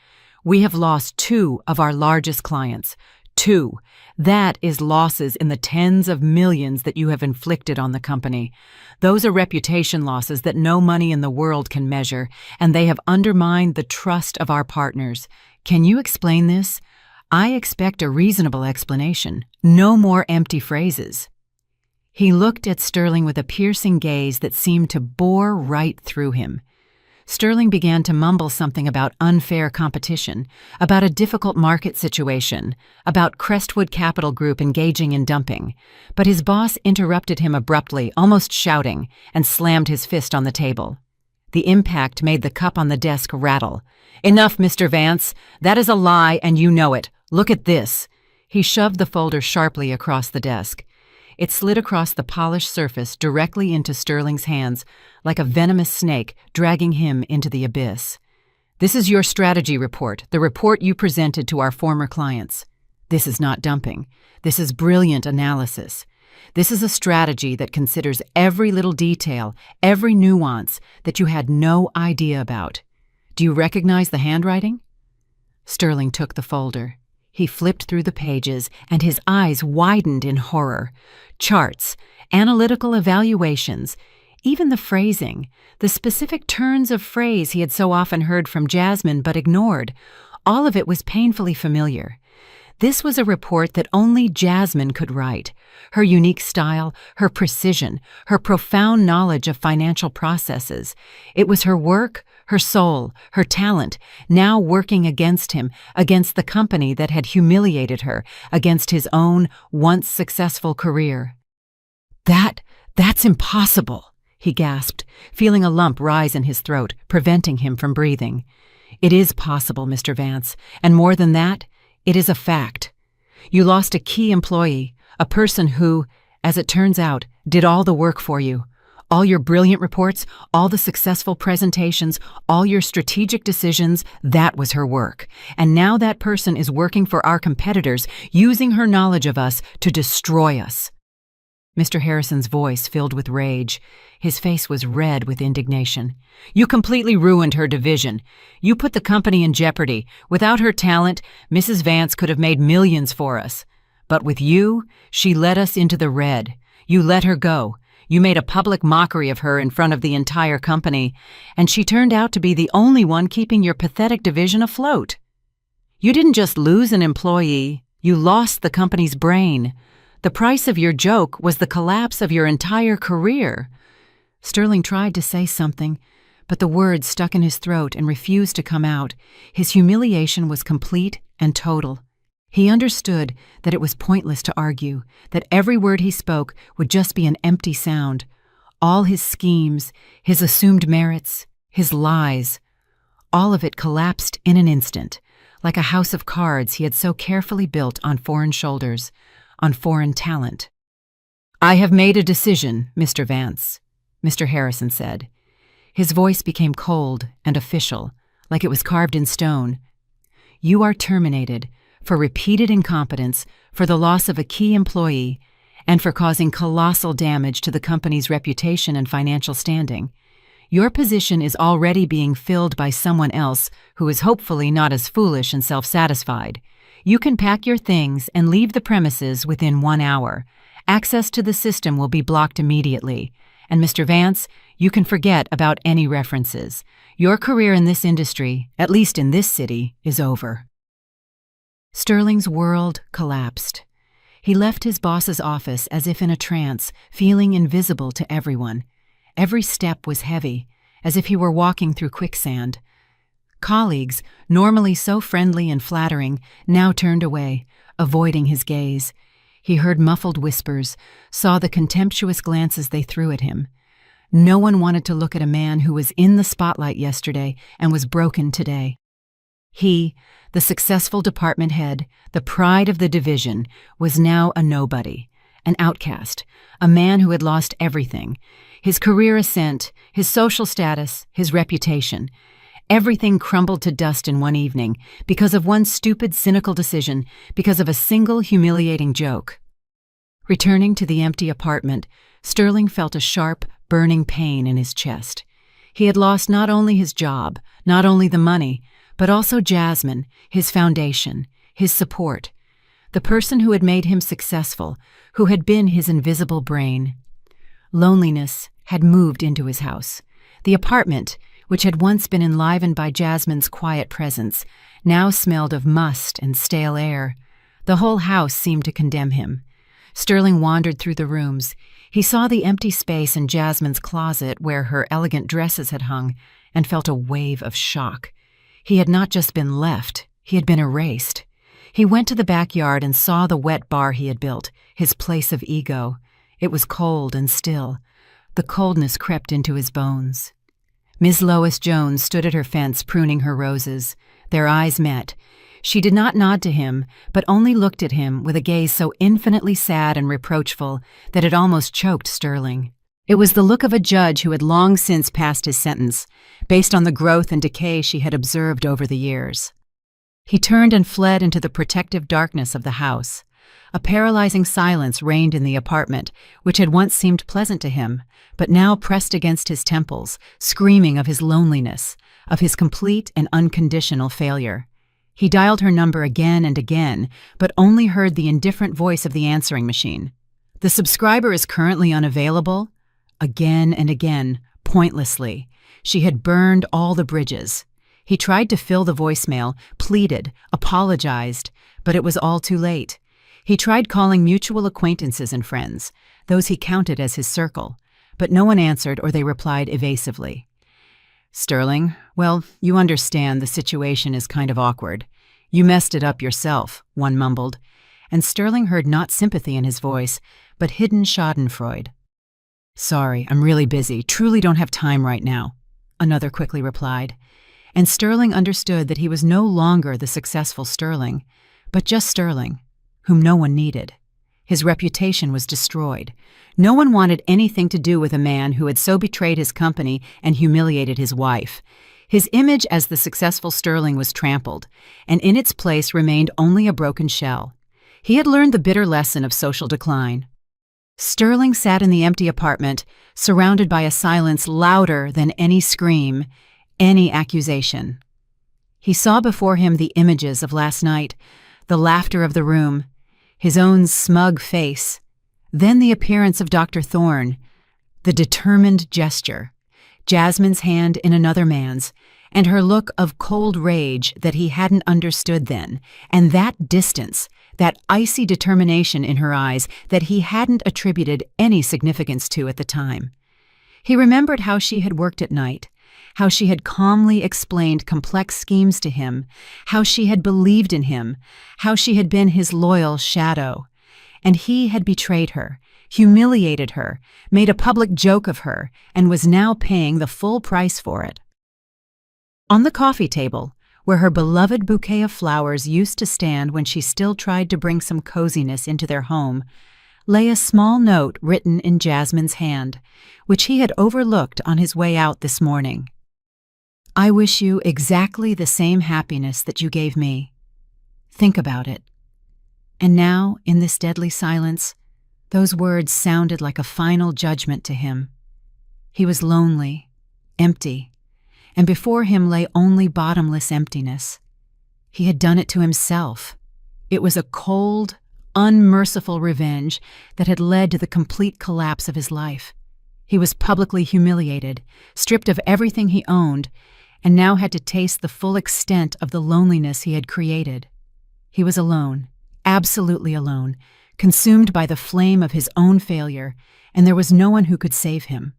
"We have lost 2 of our largest clients. 2. That is losses in the tens of millions that you have inflicted on the company. Those are reputation losses that no money in the world can measure, and they have undermined the trust of our partners. Can you explain this? I expect a reasonable explanation. No more empty phrases." He looked at Sterling with a piercing gaze that seemed to bore right through him. Sterling began to mumble something about unfair competition, about a difficult market situation, about Crestwood Capital Group engaging in dumping, but his boss interrupted him abruptly, almost shouting, and slammed his fist on the table. The impact made the cup on the desk rattle. "Enough, Mr. Vance. That is a lie, and you know it. Look at this." He shoved the folder sharply across the desk. It slid across the polished surface directly into Sterling's hands, like a venomous snake dragging him into the abyss. "This is your strategy report, the report you presented to our former clients. This is not dumping. This is brilliant analysis. This is a strategy that considers every little detail, every nuance that you had no idea about. Do you recognize the handwriting?" Sterling took the folder. He flipped through the pages, and his eyes widened in horror. Charts, analytical evaluations, even the phrasing, the specific turns of phrase he had so often heard from Jasmine but ignored, all of it was painfully familiar. This was a report that only Jasmine could write. Her unique style, her precision, her profound knowledge of financial processes. It was her work, her soul, her talent, now working against him, against the company that had humiliated her, against his own once successful career. That's impossible," he gasped, feeling a lump rise in his throat, preventing him from breathing. "It is possible, Mr. Vance, and more than that, it is a fact. You lost a key employee, a person who, as it turns out, did all the work for you. All your brilliant reports, all the successful presentations, all your strategic decisions, that was her work. And now that person is working for our competitors, using her knowledge of us to destroy us." Mr. Harrison's voice filled with rage. His face was red with indignation. "You completely ruined her division. You put the company in jeopardy. Without her talent, Mrs. Vance could have made millions for us. But with you, she led us into the red. You let her go. You made a public mockery of her in front of the entire company, and she turned out to be the only one keeping your pathetic division afloat. You didn't just lose an employee, you lost the company's brain. The price of your joke was the collapse of your entire career. Sterling tried to say something, but the words stuck in his throat and refused to come out. His humiliation was complete and total. He understood that it was pointless to argue, that every word he spoke would just be an empty sound. All his schemes, his assumed merits, his lies, all of it collapsed in an instant, like a house of cards he had so carefully built on foreign shoulders, on foreign talent. "I have made a decision, Mr. Vance," Mr. Harrison said. His voice became cold and official, like it was carved in stone. "You are terminated for repeated incompetence, for the loss of a key employee, and for causing colossal damage to the company's reputation and financial standing. Your position is already being filled by someone else who is hopefully not as foolish and self-satisfied. You can pack your things and leave the premises within 1 hour. Access to the system will be blocked immediately. And Mr. Vance, you can forget about any references. Your career in this industry, at least in this city, is over." Sterling's world collapsed. He left his boss's office as if in a trance, feeling invisible to everyone. Every step was heavy, as if he were walking through quicksand. Colleagues, normally so friendly and flattering, now turned away, avoiding his gaze. He heard muffled whispers, saw the contemptuous glances they threw at him. No one wanted to look at a man who was in the spotlight yesterday and was broken today. He, the successful department head, the pride of the division, was now a nobody, an outcast, a man who had lost everything: his career ascent, his social status, his reputation. Everything crumbled to dust in one evening because of one stupid, cynical decision, because of a single humiliating joke. Returning to the empty apartment, Sterling felt a sharp, burning pain in his chest. He had lost not only his job, not only the money, but also Jasmine, his foundation, his support, the person who had made him successful, who had been his invisible brain. Loneliness had moved into his house. The apartment, which had once been enlivened by Jasmine's quiet presence, now smelled of must and stale air. The whole house seemed to condemn him. Sterling wandered through the rooms. He saw the empty space in Jasmine's closet where her elegant dresses had hung, and felt a wave of shock. He had not just been left, he had been erased. He went to the backyard and saw the wet bar he had built, his place of ego. It was cold and still. The coldness crept into his bones. Miss Lois Jones stood at her fence pruning her roses. Their eyes met. She did not nod to him, but only looked at him with a gaze so infinitely sad and reproachful that it almost choked Sterling. It was the look of a judge who had long since passed his sentence, based on the growth and decay she had observed over the years. He turned and fled into the protective darkness of the house. A paralyzing silence reigned in the apartment, which had once seemed pleasant to him, but now pressed against his temples, screaming of his loneliness, of his complete and unconditional failure. He dialed her number again and again, but only heard the indifferent voice of the answering machine. "The subscriber is currently unavailable." Again and again, pointlessly. She had burned all the bridges. He tried to fill the voicemail, pleaded, apologized, but it was all too late. He tried calling mutual acquaintances and friends, those he counted as his circle, but no one answered or they replied evasively. "Sterling, well, you understand the situation is kind of awkward. You messed it up yourself," one mumbled, and Sterling heard not sympathy in his voice, but hidden schadenfreude. "Sorry, I'm really busy, truly don't have time right now," another quickly replied, and Sterling understood that he was no longer the successful Sterling, but just Sterling, whom no one needed. His reputation was destroyed. No one wanted anything to do with a man who had so betrayed his company and humiliated his wife. His image as the successful Sterling was trampled, and in its place remained only a broken shell. He had learned the bitter lesson of social decline. Sterling sat in the empty apartment, surrounded by a silence louder than any scream, any accusation. He saw before him the images of last night, the laughter of the room, his own smug face, Then the appearance of Dr. Thorne, the determined gesture, Jasmine's hand in another man's, and her look of cold rage that he hadn't understood then, and that distance, that icy determination in her eyes that he hadn't attributed any significance to at the time. He remembered how she had worked at night, how she had calmly explained complex schemes to him, how she had believed in him, how she had been his loyal shadow. And he had betrayed her, humiliated her, made a public joke of her, and was now paying the full price for it. On the coffee table, where her beloved bouquet of flowers used to stand when she still tried to bring some coziness into their home, lay a small note written in Jasmine's hand, which he had overlooked on his way out this morning. "I wish you exactly the same happiness that you gave me. Think about it." And now, in this deadly silence, those words sounded like a final judgment to him. He was lonely, empty, and before him lay only bottomless emptiness. He had done it to himself. It was a cold, unmerciful revenge that had led to the complete collapse of his life. He was publicly humiliated, stripped of everything he owned, and now had to taste the full extent of the loneliness he had created. He was alone, absolutely alone, consumed by the flame of his own failure, and there was no one who could save him.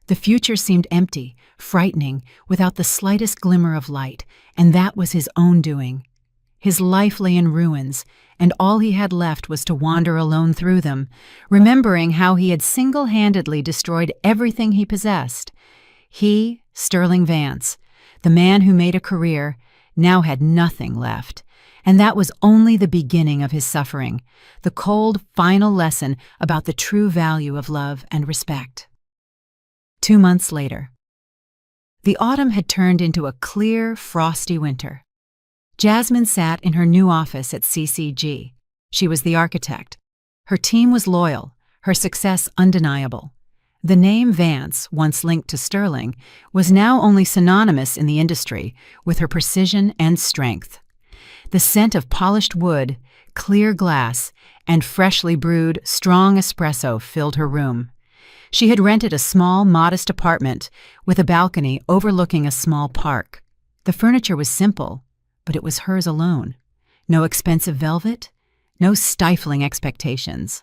The future seemed empty, frightening, without the slightest glimmer of light, and that was his own doing. His life lay in ruins, and all he had left was to wander alone through them, remembering how he had single-handedly destroyed everything he possessed. He, Sterling Vance, the man who made a career, now had nothing left. And that was only the beginning of his suffering, the cold, final lesson about the true value of love and respect. 2 months later. The autumn had turned into a clear, frosty winter. Jasmine sat in her new office at CCG. She was the architect. Her team was loyal, her success undeniable. The name Vance, once linked to Sterling, was now only synonymous in the industry with her precision and strength. The scent of polished wood, clear glass, and freshly brewed, strong espresso filled her room. She had rented a small, modest apartment with a balcony overlooking a small park. The furniture was simple, but it was hers alone. No expensive velvet, no stifling expectations.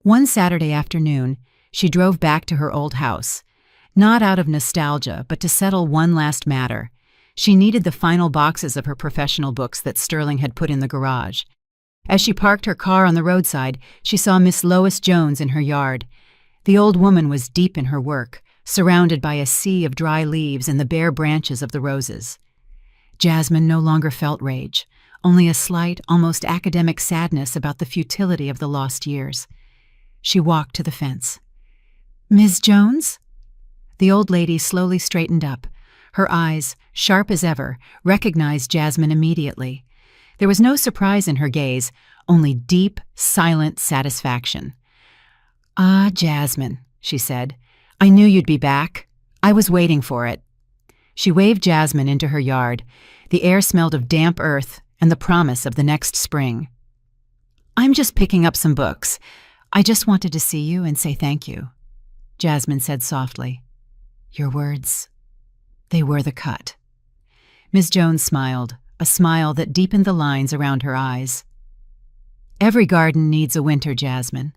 One Saturday afternoon, she drove back to her old house, not out of nostalgia, but to settle one last matter. She needed the final boxes of her professional books that Sterling had put in the garage. As she parked her car on the roadside, she saw Miss Lois Jones in her yard. The old woman was deep in her work, surrounded by a sea of dry leaves and the bare branches of the roses. Jasmine no longer felt rage, only a slight, almost academic sadness about the futility of the lost years. She walked to the fence. "Miss Jones?" The old lady slowly straightened up. Her eyes, sharp as ever, recognized Jasmine immediately. There was no surprise in her gaze, only deep, silent satisfaction. "Ah, Jasmine," she said. "I knew you'd be back. I was waiting for it." She waved Jasmine into her yard. The air smelled of damp earth and the promise of the next spring. "I'm just picking up some books. I just wanted to see you and say thank you," Jasmine said softly. "Your words, they were the cut." Miss Jones smiled, a smile that deepened the lines around her eyes. "Every garden needs a winter, Jasmine,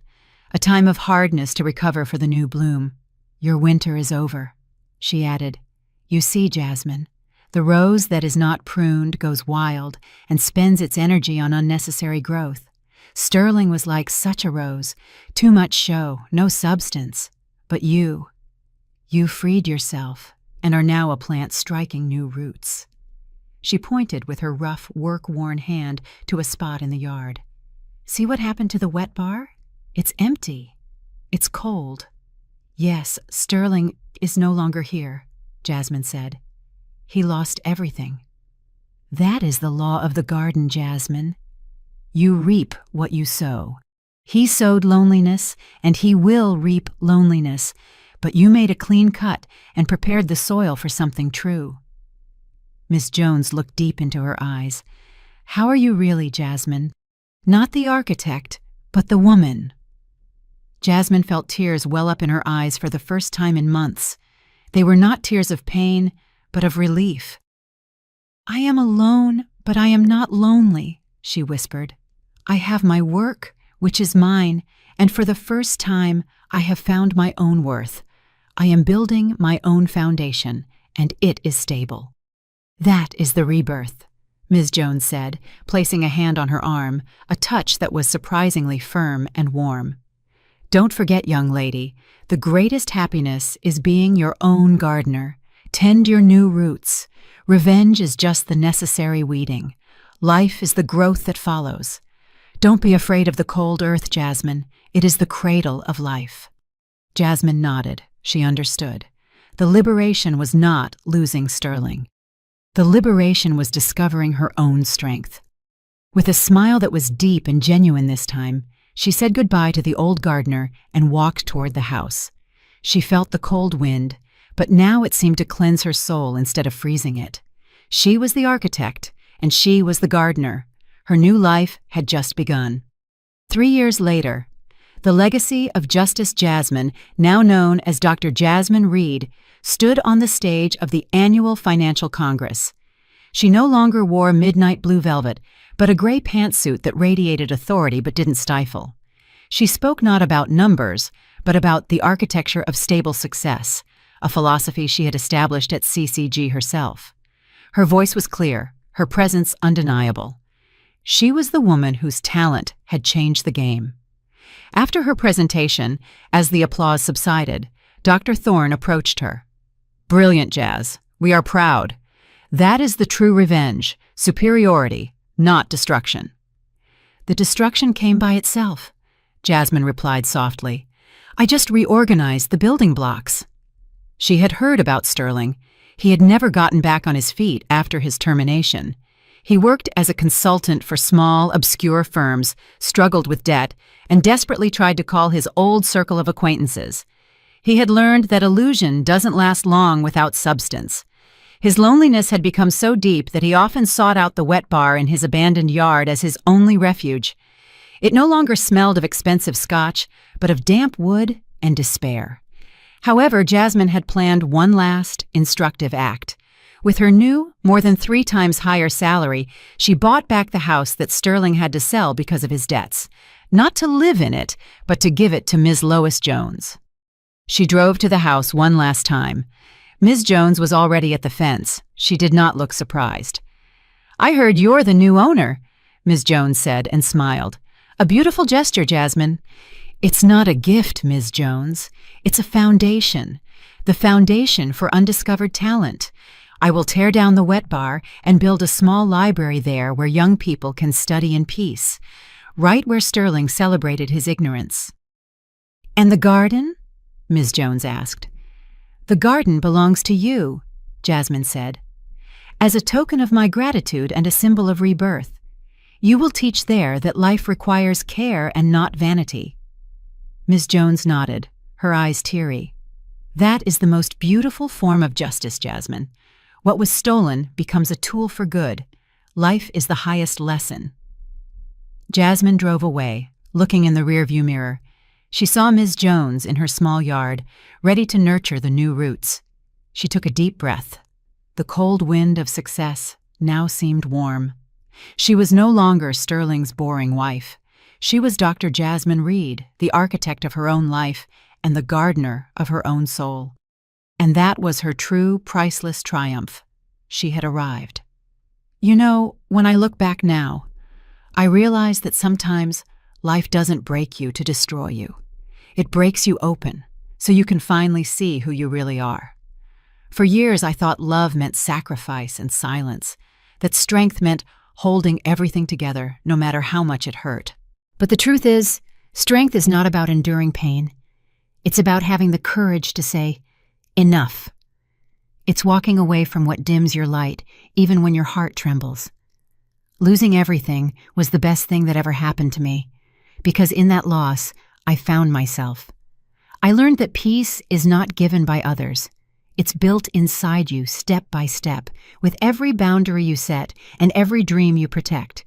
a time of hardness to recover for the new bloom. Your winter is over," she added. "You see, Jasmine, the rose that is not pruned goes wild and spends its energy on unnecessary growth. Sterling was like such a rose, too much show, no substance. But you freed yourself and are now a plant striking new roots." She pointed with her rough, work-worn hand to a spot in the yard. "See what happened to the wet bar? It's empty. It's cold." "Yes, Sterling is no longer here," Jasmine said. "He lost everything." "That is the law of the garden, Jasmine. You reap what you sow. He sowed loneliness, and he will reap loneliness, but you made a clean cut and prepared the soil for something true." Miss Jones looked deep into her eyes. "How are you really, Jasmine? Not the architect, but the woman, Jasmine felt tears well up in her eyes for the first time in months. They were not tears of pain, but of relief. "I am alone, but I am not lonely," she whispered. "I have my work, which is mine, and for the first time I have found my own worth. I am building my own foundation, and it is stable." "That is the rebirth," Ms. Jones said, placing a hand on her arm, a touch that was surprisingly firm and warm. "Don't forget, young lady, the greatest happiness is being your own gardener. Tend your new roots. Revenge is just the necessary weeding. Life is the growth that follows. Don't be afraid of the cold earth, Jasmine. It is the cradle of life." Jasmine nodded. She understood. The liberation was not losing Sterling. The liberation was discovering her own strength. With a smile that was deep and genuine this time, she said goodbye to the old gardener and walked toward the house. She felt the cold wind, but now it seemed to cleanse her soul instead of freezing it. She was the architect, and she was the gardener. Her new life had just begun. 3 years later, the legacy of Justice Jasmine, now known as Dr. Jasmine Reed, stood on the stage of the annual Financial Congress. She no longer wore midnight blue velvet, but a gray pantsuit that radiated authority but didn't stifle. She spoke not about numbers, but about the architecture of stable success, a philosophy she had established at CCG herself. Her voice was clear, her presence undeniable. She was the woman whose talent had changed the game. After her presentation, as the applause subsided, Dr. Thorne approached her. "Brilliant, Jazz. We are proud. That is the true revenge, superiority, not destruction." "The destruction came by itself," Jasmine replied softly. "I just reorganized the building blocks." She had heard about Sterling. He had never gotten back on his feet after his termination. He worked as a consultant for small, obscure firms, struggled with debt, and desperately tried to call his old circle of acquaintances. He had learned that illusion doesn't last long without substance. His loneliness had become so deep that he often sought out the wet bar in his abandoned yard as his only refuge. It no longer smelled of expensive scotch, but of damp wood and despair. However, Jasmine had planned one last, instructive act. With her new, more than 3 times higher salary, she bought back the house that Sterling had to sell because of his debts. Not to live in it, but to give it to Ms. Lois Jones. She drove to the house one last time. Ms. Jones was already at the fence. She did not look surprised. "I heard you're the new owner," Ms. Jones said and smiled. "A beautiful gesture, Jasmine." "It's not a gift, Ms. Jones. It's a foundation. The foundation for undiscovered talent. I will tear down the wet bar and build a small library there where young people can study in peace, right where Sterling celebrated his ignorance." "And the garden?" Ms. Jones asked. "The garden belongs to you," Jasmine said. "As a token of my gratitude and a symbol of rebirth, you will teach there that life requires care and not vanity." Ms. Jones nodded, her eyes teary. "That is the most beautiful form of justice, Jasmine. What was stolen becomes a tool for good. Life is the highest lesson." Jasmine drove away, looking in the rearview mirror. She saw Ms. Jones in her small yard, ready to nurture the new roots. She took a deep breath. The cold wind of success now seemed warm. She was no longer Sterling's boring wife. She was Dr. Jasmine Reed, the architect of her own life and the gardener of her own soul. And that was her true, priceless triumph. She had arrived. You know, when I look back now, I realize that sometimes life doesn't break you to destroy you. It breaks you open, so you can finally see who you really are. For years, I thought love meant sacrifice and silence, that strength meant holding everything together, no matter how much it hurt. But the truth is, strength is not about enduring pain. It's about having the courage to say, enough. It's walking away from what dims your light, even when your heart trembles. Losing everything was the best thing that ever happened to me, because in that loss, I found myself. I learned that peace is not given by others. It's built inside you, step by step, with every boundary you set and every dream you protect.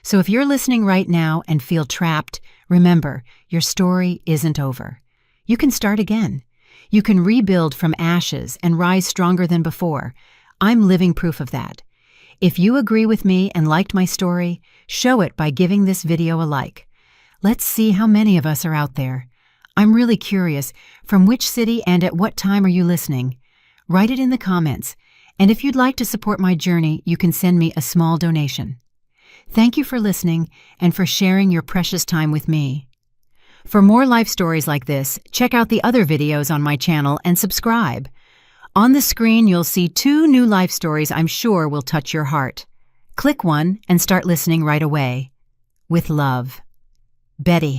So if you're listening right now and feel trapped, remember, your story isn't over. You can start again. You can rebuild from ashes and rise stronger than before. I'm living proof of that. If you agree with me and liked my story, show it by giving this video a like. Let's see how many of us are out there. I'm really curious, from which city and at what time are you listening? Write it in the comments. And if you'd like to support my journey, you can send me a small donation. Thank you for listening and for sharing your precious time with me. For more life stories like this, check out the other videos on my channel and subscribe. On the screen, you'll see 2 new life stories I'm sure will touch your heart. Click one and start listening right away. With love, Betty.